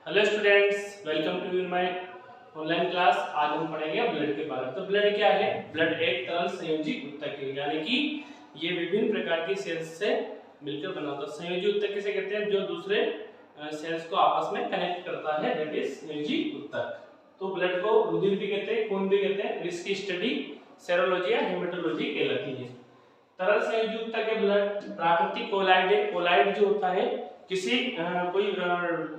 Hello students, welcome to in my online class. आज हम पढ़ेंगे ब्लड के बारे में। तो ब्लड क्या है? ब्लड एक तरल संयोजी ऊतक है, यानी कि ये विभिन्न प्रकार की सेल्स से मिलकर बना होता है। संयोजी ऊतक किसे कहते हैं? जो दूसरे सेल्स को आपस में कनेक्ट करता है, दैट इज संयोजी ऊतक। तो ब्लड को रुधिर भी कहते हैं, खून भी कहते हैं। इसकी स्टडी सेरोलॉजी या हेमेटोलॉजी कहलाती है। तरल संयोजी ऊतक के ब्लड प्राकृतिक कोलाइड है। कोलाइड जो होता है किसी कोई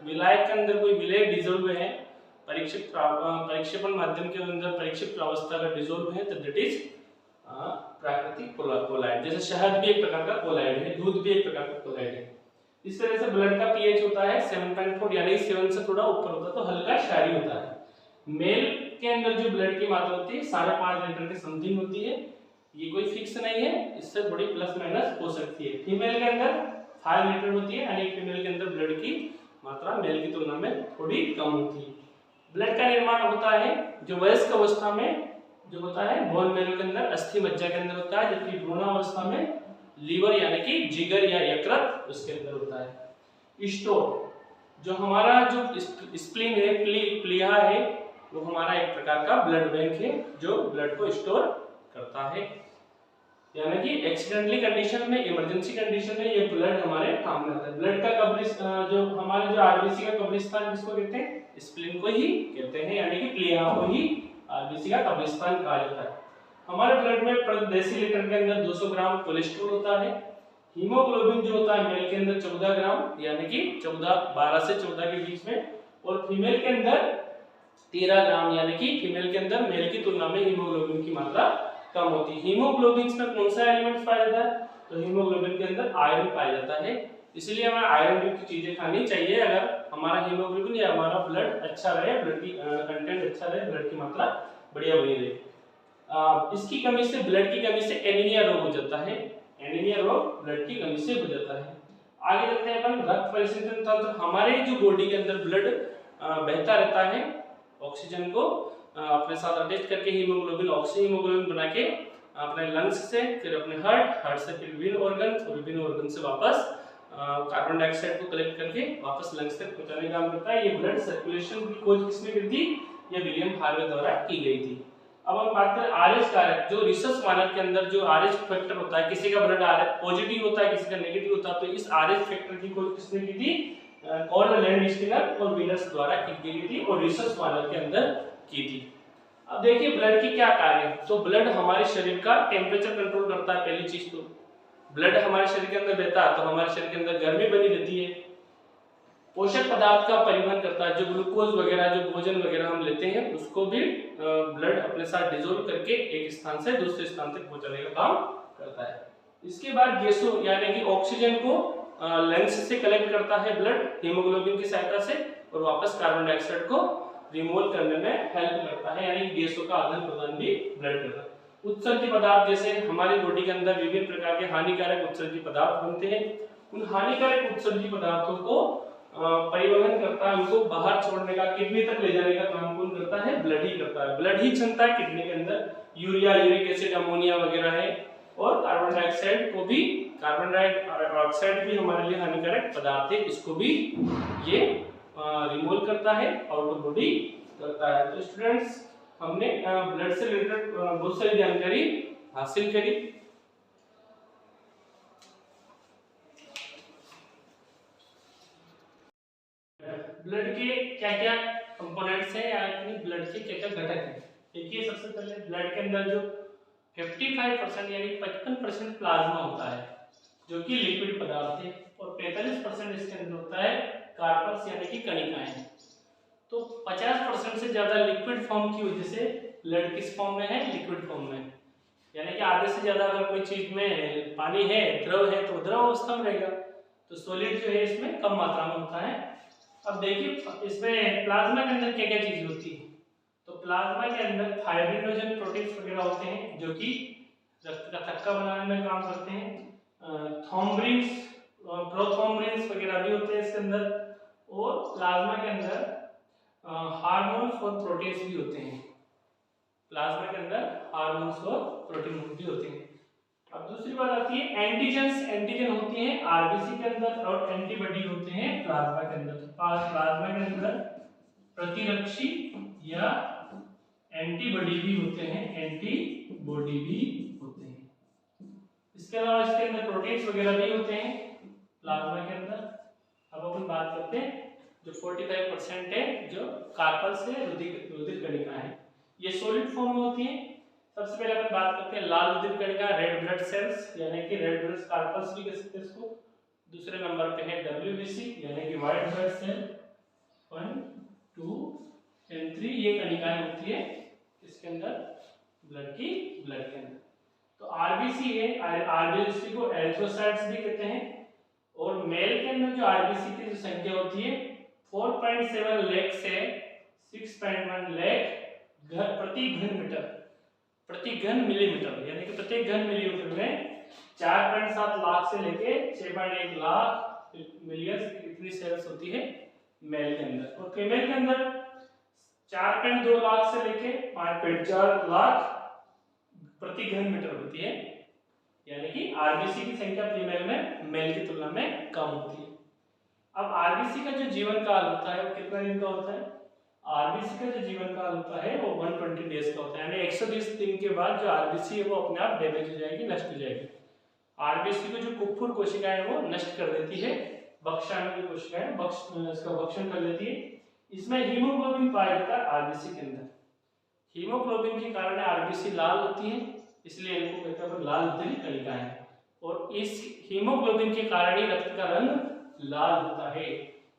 विलायक के अंदर कोई विलेय डिसॉल्व है, परिक्षेपण माध्यम के अंदर परिक्षिप्त अवस्था का डिसॉल्व है, तो दैट इज प्राकृतिक कोलाइड। जैसे शहद भी एक प्रकार का कोलाइड है, दूध भी एक प्रकार का कोलाइड है। इस तरह से ब्लड का पीएच होता है 7.4, यानी 7 से थोड़ा ऊपर होता है, तो हल्का क्षारीय होता है। मेल के अंदर जो ब्लड की मात्रा होती है 5.5 लीटर के समथिंग होती है। ये कोई फिक्स नहीं है, इससे थोड़ी प्लस माइनस हो सकती है। फीमेल के अंदर 5 लीटर होती है, यानी फीमेल के अंदर ब्लड की मात्रा मेल की तुलना में थोड़ी कम होती है। ब्लड का निर्माण होता है जो वयस्क अवस्था में जो होता है बोन मैरो के अंदर, अस्थि मज्जा के अंदर होता है, जबकि भ्रूणावस्था में लीवर यानी कि जिगर या यकृत उसके अंदर होता है। स्टोर, जो हमारा जो स्प्लीन है, प्लीहा है, वो हमारा एक प्रकार का ब्लड बैंक है जो ब्लड को स्टोर करता है। यानी कि एक्सीडेंटली कंडीशन में, इमरजेंसी कंडीशन में ये ब्लड हमारे काम में आता है। ब्लड का जो हमारे जो आरबीसी का कब्रिस्तान किसको कहते हैं? स्प्लीन को ही कहते हैं, यानी कि प्लीहा को ही आरबीसी का कब्रिस्तान कहा जाता है। हमारे ब्लड में प्रति डेसीलीटर के अंदर 200 ग्राम कोलेस्ट्रॉल होता है। हीमोग्लोबिन जो होता है मेल के अंदर 14 ग्राम, यानी कि 12 से 14 के बीच में, और फीमेल के अंदर 13 ग्राम, यानी कि फीमेल के अंदर मेल की तुलना में हीमोग्लोबिन की मात्रा कम होती है। हीमोग्लोबिन में कौन सा एलिमेंट पाया जाता है? तो हीमोग्लोबिन के अंदर आयरन पाया जाता है, इसलिए हमें आयरन युक्त चीजें खानी चाहिए अगर हमारा हीमोग्लोबिन या हमारा ब्लड अच्छा रहे, ब्लड की कंटेंट अच्छा रहे, ब्लड की मात्रा बढ़िया बनी रहे। इसकी कमी से, ब्लड की कमी से एनीमिया रोग हो जाता है। एनीमिया रोग ब्लड की कमी से हो जाता है। आगे देखते हैं अपन रक्त परिसंचरण तंत्र। हमारे जो बॉडी के अंदर ब्लड बहता रहता है, ऑक्सीजन को अपने साथ अटैच करके हीमोग्लोबिन, ऑक्सीहीमोग्लोबिन बना के अपने लंग्स से, फिर अपने हार्ट से फिर विभिन्न ऑर्गन से वापस कार्बन डाइऑक्साइड को कलेक्ट करके वापस लंग्स तक पहुंचाने का काम करता है। ये ब्लड सर्कुलेशन की खोज किसने की थी? ये विलियम हार्वे द्वारा की गई थी। अब हम बात करें आरएच कारक। जो रिसर्च मानक के अंदर जो आरएच फैक्टर होता है, किसी का ब्लड आरएच पॉजिटिव होता है, किसी का नेगेटिव होता है, तो इस आरएच फैक्टर की खोज किसने की थी? कॉर्ड लैंडस्टीनर और वीनस द्वारा की गई थी और रिसर्च मानक के अंदर की थी। अब देखिए ब्लड की क्या कार्य है। तो ब्लड हमारे शरीर का टेम्परेचर कंट्रोल करता है। पहली चीज तो ब्लड हमारे शरीर के अंदर बहता है तो हमारे शरीर के अंदर गर्मी बनी रहती है। पोषक पदार्थ का परिवहन करता है, जो ग्लूकोज वगैरह, जो भोजन वगैरह हम लेते हैं, उसको भी ब्लड अपने साथ डिसॉल्व करके एक स्थान से दूसरे स्थान तक पहुंचाने का काम करता है। इसके बाद गैसों, यानी कि ऑक्सीजन को लंग्स से कलेक्ट करता है ब्लड हीमोग्लोबिन की सहायता से, और वापस कार्बन डाइऑक्साइड को रिमूव करने में हेल्प करता है, यानी गैसों का आदान प्रदान भी ब्लड करता है। उत्सर्जी पदार्थ, जैसे हमारी बॉडी के अंदर विभिन्न प्रकार के हानिकारक उत्सर्जी पदार्थ बनते हैं, उन हानिकारक उत्सर्जी पदार्थों को परिवहन करता है, उनको बाहर छोड़ने का, किडनी तक ले जाने का काम कौन करता है? ब्लड ही करता है। ब्लड ही क्षमता है किडनी के अंदर यूरिया, यूरिक एसिड, अमोनिया वगैरह है, और कार्बन डाइऑक्साइड को भी, कार्बन डाइऑक्साइड भी हमारे लिए हानिकारक पदार्थ है, इसको भी ये रिमूव करता है, आउट ऑफ बॉडी करता है। तो स्टूडेंट्स, हमने ब्लड से रिलेटेड बहुत सारी जानकारी हासिल करी। ब्लड के क्या क्या कंपोनेंट्स हैं, यानी ब्लड के क्या क्या घटक हैं। देखिए सबसे पहले ब्लड के अंदर जो 55% यानी 55% प्लाज्मा होता है, जो कि लिक्विड पदार्थ है, और 45% इसके अंदर होता है कार्पस यानी कि कणिकाएं। तो 50% से ज्यादा लिक्विड फॉर्म की वजह से ब्लड किस फॉर्म में है? लिक्विड फॉर्म में। यानी कि आधे से ज्यादा अगर कोई चीज में पानी है, द्रव है, तो द्रव अवस्था में रहेगा, तो सॉलिड जो है इसमें कम मात्रा में होता है। अब देखिए इसमें प्लाज्मा के अंदर क्या क्या चीज होती है। तो प्लाज्मा के अंदर फाइब्रिनोजन प्रोटीन्स वगैरह होते हैं, जो कि रक्त का थक्का बनाने में काम करते हैं। थ्रोम्बिन्स, प्रोथ्रोम्बिन्स वगैरह भी होते हैं इसके अंदर, और प्लाज्मा के अंदर हार्मोन्स और प्रोटीन्स भी होते हैं। प्लाज्मा के अंदर हार्मोन्स और प्रोटीन भी होते हैं। अब दूसरी बात आती है एंटीजेंस। एंटीजन होते हैं आरबीसी के अंदर और एंटीबॉडी होते हैं प्लाज्मा के अंदर। प्लाज्मा के अंदर प्रतिरक्षी या एंटीबॉडी भी होते हैं, एंटीबॉडी भी होते हैं। इसके अलावा इसके अंदर प्रोटीन्स वगैरह भी होते हैं प्लाज्मा के अंदर। अब अपन बात करते हैं जो 45% है जो कार्पल से रुधिर कणिका है, ये सॉलिड फॉर्म में होती है। सबसे पहले अपन बात करते हैं लाल रुधिर कणिका, रेड ब्लड सेल्स यानी कि रेड ब्लड कार्पल्स भी कह सकते हैं इसको। दूसरे नंबर पे है डब्ल्यूबीसी यानी कि व्हाइट ब्लड सेल। 1 2 एंड 3 ये कणिकाएं होती है इसके अंदर ब्लड के अंदर। तो आरबीसी है, आरबीसी को एरिथ्रोसाइट्स भी कहते हैं। और मेल के अंदर जो आरबीसी की जो संख्या होती है 4.7 लाख से 6.1 लाख प्रति घन मिलीमीटर, यानी कि प्रत्येक घन मिलीमीटर में 4.7 लाख से लेके 6.1 लाख मिलियन इतनी सेल्स होती है मेल के अंदर। और फीमेल के अंदर 4.2 लाख से लेके 5.4 लाख प्रति घन मीटर होती है, यानी कि आरबीसी की संख्या फीमेल में मेल की तुलना में कम होती है। अब आरबीसी का जो जीवन काल होता है वो कितना दिन का होता है? आरबीसी का जो जीवन काल होता है वो 120 डेज का होता है, यानी 120 दिन के बाद जो आरबीसी है वो अपने आप डैमेज हो जाएगी, नष्ट हो जाएगी। आरबीसी को जो कुप्फुर कोशिकाएं वो नष्ट कर देती है, बक्षाणु कोशिकाएं इसका भक्षण कर लेती है। इसमें हीमोग्लोबिन पाया जाता है आरबीसी के अंदर। हीमोग्लोबिन के कारण आरबीसी लाल होती है, इसलिए इनको कहते हैं लाल रुधिर कणिकाएं। और इस हीमोग्लोबिन के कारण ही रक्त का रंग लाल होता है।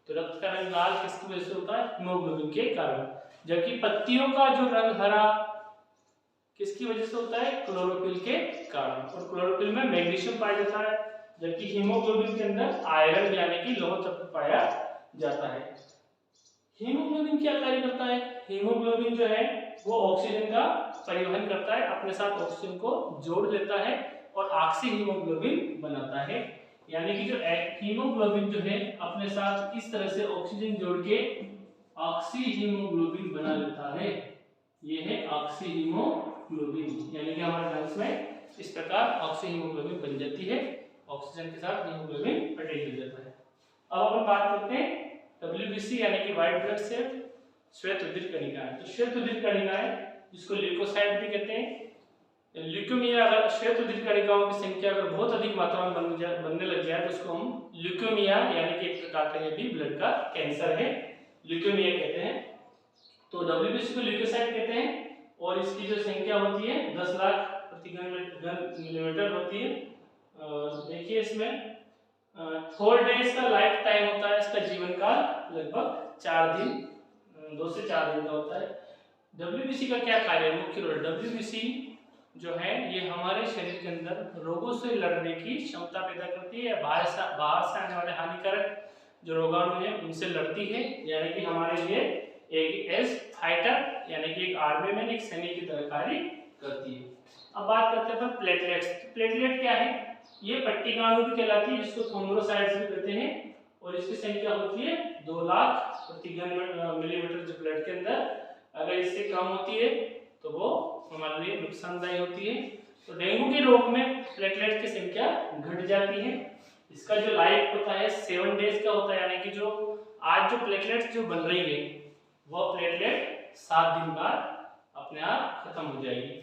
तो रक्त का रंग लाल किसकी वजह से होता है? हीमोग्लोबिन के कारण। जबकि पत्तियों का जो रंग हरा किसकी वजह से होता है? क्लोरोफिल के कारण। और क्लोरोफिल में मैग्नीशियम पाया जाता है, जबकि हीमोग्लोबिन के अंदर आयरन यानी कि लौह तत्व पाया जाता है। हीमोग्लोबिन क्या कार्य करता है? हीमोग्लोबिन जो है वो ऑक्सीजन का परिवहन करता है, अपने साथ ऑक्सीजन को जोड़ लेता है और ऑक्सी हीमोग्लोबिन बनाता है। यानी कि जो हीमोग्लोबिन जो है अपने साथ इस तरह से ऑक्सीजन जोड़ के ऑक्सी हीमोग्लोबिन बना लेता है। ये है ऑक्सी हीमोग्लोबिन, यानी कि हमारे लंग्स में इस प्रकार ऑक्सी हीमोग्लोबिन बन जाती है, ऑक्सीजन के साथ हीमोग्लोबिन अटैच हो जाता है। अब अपन बात करते हैं डब्ल्यूबीसी यानी कि व्हाइट ब्लड सेल, श्वेत रुधिर कणिकाएं। तो श्वेत रुधिर कणिकाएं जिसको ल्यूकोसाइट भी कहते हैं। ल्यूकेमिया, अगर श्वेत रुधिर कणिकाओं की संख्या अगर बहुत अधिक मात्रा में बनने लग जाए तो उसको हम ल्यूकेमिया यानी कि एक प्रकार का ये भी ब्लड का कैंसर है, ल्यूकेमिया कहते हैं। तो डब्ल्यूबीसी को ल्यूकोसाइट कहते हैं और इसकी जो संख्या होती है 10 लाख प्रति घन मिलीमीटर होती है। देखिए इसमें 4 डेज का लाइफ टाइम होता है, इसका जीवन काल लगभग 4 दिन, 2 से 4 दिन का होता है। डब्ल्यूबीसी का क्या कार्य है? मुख्य रोल डब्ल्यूबीसी जो है ये हमारे शरीर के अंदर रोगों से लड़ने की क्षमता पैदा करती है। बाहर से आने वाले हानिकारक जो रोगाणु है उनसे लड़ती है, यानी कि हमारे लिए एक एज फाइटर यानी कि एक आर्मी मैन, एक सैनिक की तरह कार्य करती है। अब बात करते हैं प्लेटलेट्स। प्लेटलेट क्या है? ये पट्टिका अणु भी कहलाती है, जिसको थ्रोम्बोसाइट्स भी कहते हैं। और इसकी संख्या होती है 2 लाख प्रति घन मिलीमीटर जो ब्लड के अंदर। अगर इससे कम होती है तो वो हमारे लिए नुकसानदायी होती है। तो डेंगू के रोग में प्लेटलेट की संख्या घट जाती है। इसका जो लाइफ होता है 7 डेज का होता है, यानी कि जो आज जो प्लेटलेट्स जो बन रही है वो प्लेटलेट 7 दिन बाद अपने आप खत्म हो जाएगी।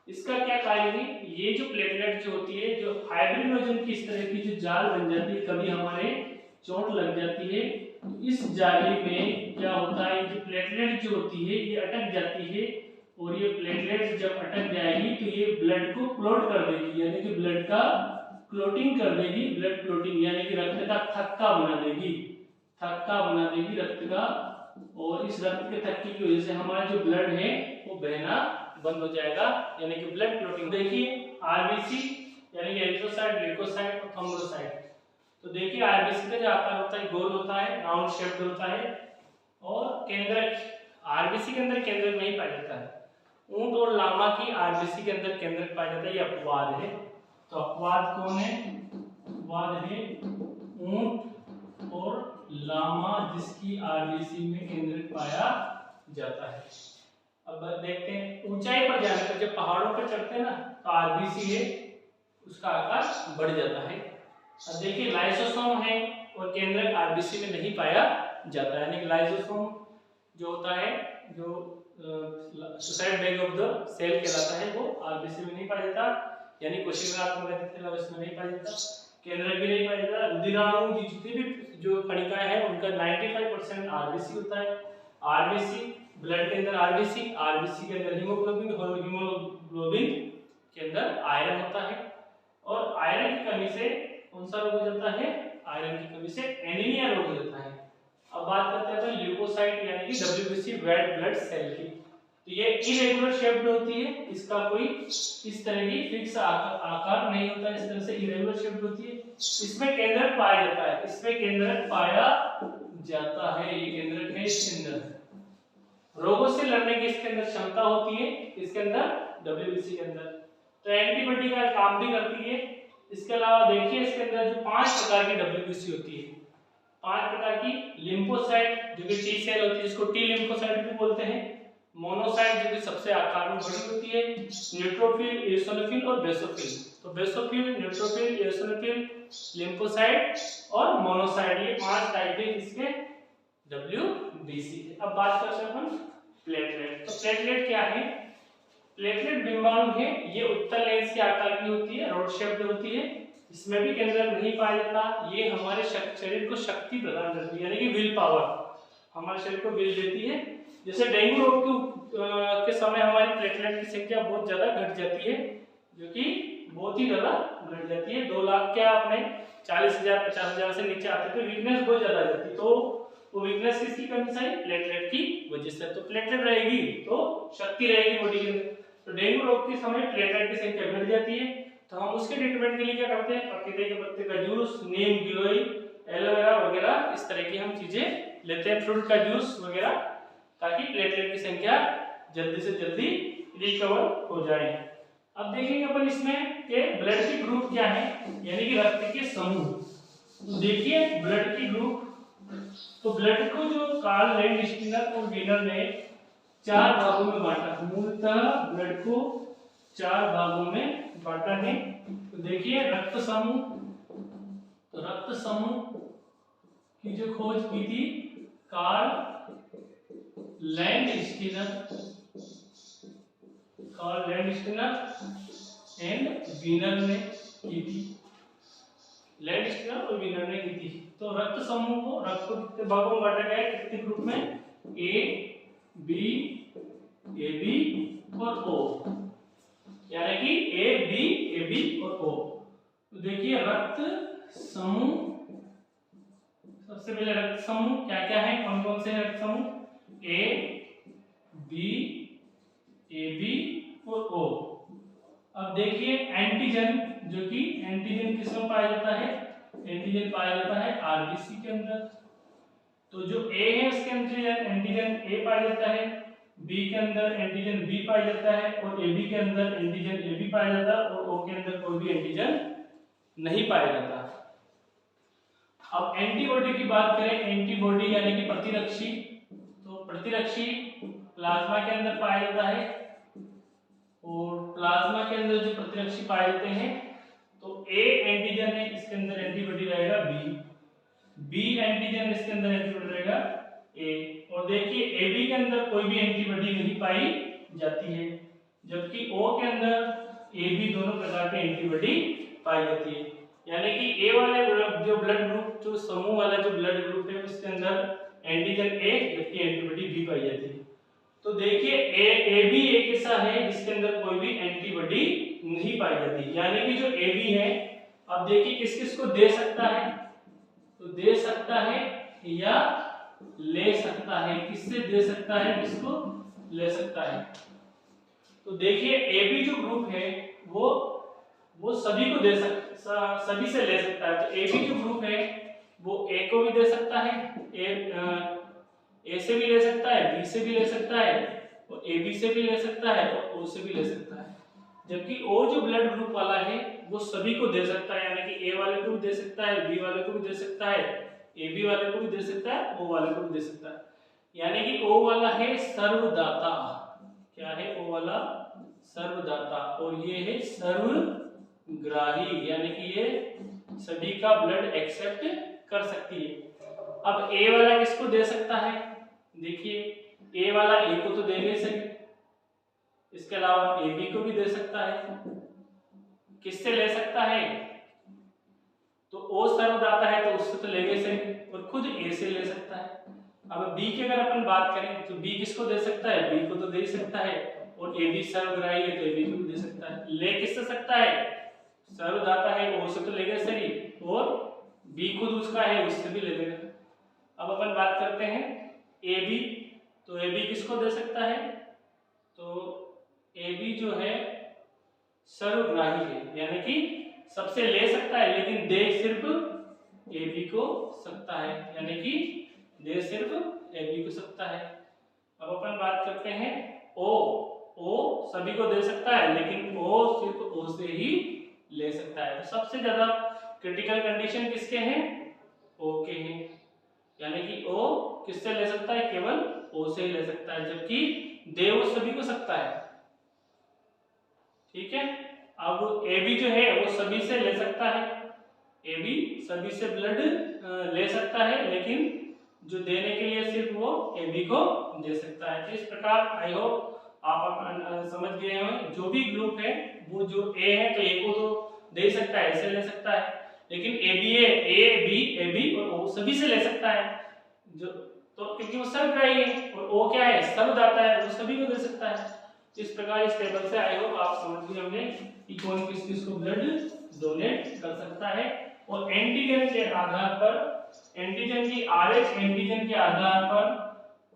इसका क्या कार्य है? ये जो प्लेटलेट जो होती है, जो फाइब्रिनोजन की इस तरह की जो जाल बन जाती है, कभी हमारे चोट लग जाती है तो इस जाली में क्या होता है, जो प्लेटलेट जो होती है ये अटक जाती है। और ये प्लेटलेट जब अटक जाएगी तो ये ब्लड को क्लोट कर देगी, यानी कि ब्लड का क्लोटिंग कर देगी। ब्लड क्लोटिंग यानी कि रक्त का थक्का बना देगी, थक्का बना देगी रक्त का। और इस रक्त के थक्के की वजह से हमारा जो ब्लड है वो बहना बंद हो जाएगा, यानी कि ब्लड क्लोटिंग। देखिए आरबीसी यानी कि एरिथ्रोसाइट, ल्यूकोसाइट और थ्रोम्बोसाइट। तो देखिए आरबीसी का जो आकार होता है गोल होता है, राउंड शेप्ड होता है। और केंद्रक, आरबीसी के अंदर केंद्रक नहीं पाया जाता है। ऊंट और लामा की आरबीसी के अंदर केंद्रक पाया जाता है, ये अपवाद है। तो अपवाद कौन है? अपवाद है ऊंट और लामा, जिसकी आरबीसी में केंद्रक पाया जाता है। अब देखते हैं ऊंचाई पर जाने पर, जब पहाड़ों पर चढ़ते हैं ना तो आरबीसी है उसका आकार बढ़ जाता है। अब देखिए लाइसोसोम है और केंद्रक आरबीसी में नहीं पाया जाता है, यानी कि लाइसोसोम जो होता है, जो suicide bag of the cell कहलाता है, वो आरबीसी में नहीं पाया जाता, यानी कोशिकात्मक उसमें नहीं पाया जाता, केंद्रक भी नहीं पाया जाता। रुधिराणु जितने भी जो कणिकाएं हैं उनका 95% आरबीसी होता है। आरबीसी ब्लड के अंदर आरबीसी, आरबीसी के अंदर हीमोग्लोबिन और हीमोग्लोबिन के अंदर आयरन होता है। और आयरन की कमी से कौन सा रोग हो जाता है? आयरन की कमी से एनीमिया रोग हो जाता है। अब बात करते हैं तो ल्यूकोसाइट यानी कि डब्ल्यूबीसी रेड ब्लड सेल की। तो ये इरेगुलर शेप्ड होती है, इसका कोई इस तरह की फिक्स आकार नहीं होता, इस तरह से इरेगुलर शेप्ड होती है। इसमें केंद्रक पाया जाता है, इसमें केंद्रक पाया जाता है, ये केंद्रक है इसके अंदर। रोगों से लड़ने की इसके अंदर क्षमता होती है, इसके अंदर डब्ल्यूबीसी के अंदर। तो एंटीबॉडी का काम भी करती है। इसके अलावा देखिए इसके अंदर जो 5 प्रकार की डब्ल्यूबीसी होती है, 5 प्रकार की। लिम्फोसाइट जो कि टी सेल होती है, जिसको टी लिम्फोसाइट भी बोलते हैं। मोनोसाइट जो कि सबसे आकार में बड़ी होती है। न्यूट्रोफिल, एओसिनोफिल और बेसोफिल। तो बेसोफिल, न्यूट्रोफिल, एओसिनोफिल, लिम्फोसाइट और मोनोसाइट, ये 5 टाइप के इसके डब्ल्यूबीसी है। अब बात करते हैं अपन प्लेटलेट। तो प्लेटलेट क्या है? प्लेटलेट बिंबाणु है, ये उत्तल लेंस के आकार की होती है, रोड शेप्ड होती है। इसमें भी केंद्रक नहीं पाया जाता। ये हमारे शरीर को शक्ति प्रदान करती है, यानी कि विल पावर, हमारे शरीर को विल देती है। जैसे डेंगू रोग के समय हमारी प्लेटलेट की संख्या बहुत ज्यादा घट जाती है, जो कि बहुत ही ज्यादा घट जाती है। 2 लाख क्या अपने 40,000 50,000 से नीचे आते थे, वीकनेस बहुत ज्यादा आ जाती। तो वो वीकनेस किसकी कमी से? प्लेटलेट की वजह से। तो प्लेटलेट रहेगी तो शक्ति रहेगी बॉडी के अंदर। तो डेंगू रोग के समय प्लेटलेट की संख्या घट जाती है, तो हम उसके ट्रीटमेंट के लिए क्या करते हैं? पपीते के पत्ते का जूस, नीम गिलोय, एलोवेरा वगैरह इस तरह की हम चीजें लेते हैं, फ्रूट का जूस वगैरह, ताकि प्लेटलेट की संख्या जल्दी से जल्दी रिकवर हो जाए। अब देखेंगे अपन इसमें कि ब्लड की ग्रुप क्या है, यानी कि रक्त के समूह। तो देखिए ब्लड की ग्रुप, तो ब्लड को जो कार्ल लैंडस्टीनर और वीनर ने 4 भागों में बांटा। मूलतः ब्लड को 4 भागों में बांटा है। तो देखिए रक्त समूह, तो रक्त समूह की जो खोज की थी कार्ल लैंडस्टीनर एंड वीनर ने की थी, लैंडस्टीनर और वीनर ने की थी। तो रक्त समूह को, रक्त को कितने भागों में बांटा गया है? कितने ग्रुप में? ए, बी, ए बी और ओ, यानी कि ए बी और ओ। तो देखिए रक्त समूह, सबसे पहले रक्त समूह क्या क्या है, कौन कौन से रक्त समूह? ए बी और ओ। अब देखिए एंटीजन, जो कि एंटीजन किसमें पाया जाता है? एंटीजन पाया जाता है आरबीसी के अंदर। तो जो ए है उसके अंदर एंटीजन ए पाया जाता है, बी के अंदर एंटीजन बी पाया जाता है, और ए बी के अंदर एंटीजन ए बी पाया जाता है, और ओ के अंदर कोई भी एंटीजन नहीं पाया जाता। अब एंटीबॉडी की बात करें, एंटीबॉडी यानी कि प्रतिरक्षी। तो प्रतिरक्षी प्लाज्मा के अंदर पाया जाता है, और प्लाज्मा के अंदर जो प्रतिरक्षी पाए जाते हैं, तो ए एंटीजन है, इसके अंदर एंटीबॉडी रहेगा बी एंटीजन, इसके अंदर एंटीबॉडी रहेगा ए। और देखिए ए बी के अंदर कोई भी एंटीबॉडी नहीं पाई जाती है, जबकि ओ के अंदर ए बी दोनों प्रकार की एंटीबॉडी पाई जाती है। यानी कि ए वाले जो ब्लड ग्रुप, जो समूह वाला जो ब्लड ग्रुप है, उसके अंदर एंटीजन ए जबकि एंटीबॉडी बी पाई जाती है। तो देखिए ए बी एक ऐसा है जिसके अंदर कोई भी एंटीबॉडी नहीं पाई जाती, यानी कि जो ए बी है, अब देखिए किस किस को दे सकता है? तो दे सकता है या ले सकता है। किससे दे सकता है, किसको ले सकता है? तो देखिए ए बी जो ग्रुप है वो सभी को दे सभी से ले सकता है। तो ए बी जो ग्रुप है वो ए को भी दे सकता है, ए से भी ले सकता है, बी से भी ले सकता है, और ए बी से भी ले सकता है, और ओ से भी ले सकता है। जबकि ओ जो ब्लड ग्रुप वाला है वो सभी को दे सकता है, यानी कि ए वाले को भी दे सकता है, बी वाले को भी दे सकता है, ए बी वाले को भी दे सकता है, ओ वाले को भी दे सकता है। यानी कि ओ वाला है सर्वदाता। क्या है ओ वाला? सर्वदाता। और ये है सर्वभोगी। ग्राही, यानी कि ये सभी का ब्लड एक्सेप्ट कर सकती है। अब ए वाला किसको दे सकता है? देखिए, ए वाला ए को तो दे नहीं सके, इसके अलावा ए बी को भी दे सकता है। किससे ले सकता है? तो ओ सर्वदाता है तो उससे तो लेंगे से, और खुद ए से ले सकता है। अब बी की अगर अपन बात करें तो बी किसको दे सकता है? बी को तो दे ही सकता है, और ए बी सर्वग्राही है तो ए बी को भी दे सकता है। ले किससे सकता है? सर्वदाता है, ओ से तो लेगा सही, और बी खुद उसका है, उससे भी ले लेगा। अब अपन बात करते हैं ए बी, तो ए बी किसको दे सकता है? तो ए बी जो है सर्वग्राही है, यानी कि सबसे ले सकता है, लेकिन दे सिर्फ ए बी को सकता है, यानी कि दे सिर्फ ए बी को सकता है। अब अपन बात करते हैं ओ, ओ सभी को दे सकता है, लेकिन ओ सिर्फ ओ से ही ले सकता है। तो सबसे ज्यादा क्रिटिकल कंडीशन किसके हैं? ओ के हैं, यानी कि ओ किससे ले सकता है? केवल ओ से ही ले सकता है, जबकि दे वो सभी को सकता है। ठीक है। अब ए बी जो है वो सभी से ले सकता है, ए बी सभी से ब्लड ले सकता है, लेकिन जो देने के लिए सिर्फ वो ए बी को दे सकता है। तो इस प्रकार आई होप आप समझ गए हो। जो भी ग्रुप है वो जो ए है तो ए को तो दे ही सकता है, ऐसे ले सकता है, लेकिन ए बी और ओ सभी से ले सकता है, जो तो क्योंकि वो सर्वग्राही है, और ओ क्या है? सर्वदाता है, वो सभी को दे सकता है। इस प्रकार इस टेबल से आई होप आप समझ गए होंगे कि कौन किस किस को ब्लड डोनेट कर सकता है। और एंटीजन के आधार पर, एंटीजन की आरएच एंटीजन के आधार पर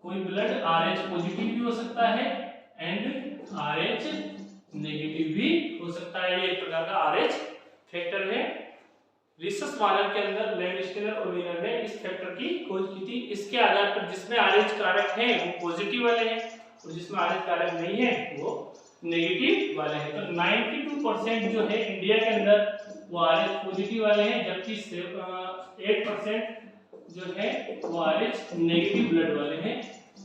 कोई ब्लड आरएच पॉजिटिव भी हो सकता है एंड आरएच नेगेटिव भी हो सकता है। ये एक प्रकार का आरएच फैक्टर है। रिसर्च वानर के अंदर लैंडस्टेनर और वीनर ने इस फैक्टर की खोज की थी। इसके आधार पर जिसमें आरएच कारक है वो पॉजिटिव वाले हैं, और जिसमें आरएच कारक नहीं है वो नेगेटिव वाले हैं। तो 92% जो है इंडिया के अंदर वो आरएच पॉजिटिव वाले हैं, जबकि 8% जो है वो आरएच नेगेटिव ब्लड वाले हैं,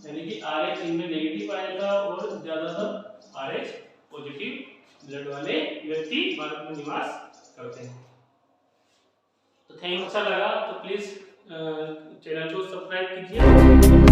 यानी कि आरएच इनमें नेगेटिव आएगा और ज्यादातर आरएच पॉजिटिव ब्लड वाले व्यक्ति भारत में निवास करते हैं। तो थैंक, अच्छा लगा तो प्लीज चैनल को सब्सक्राइब कीजिए।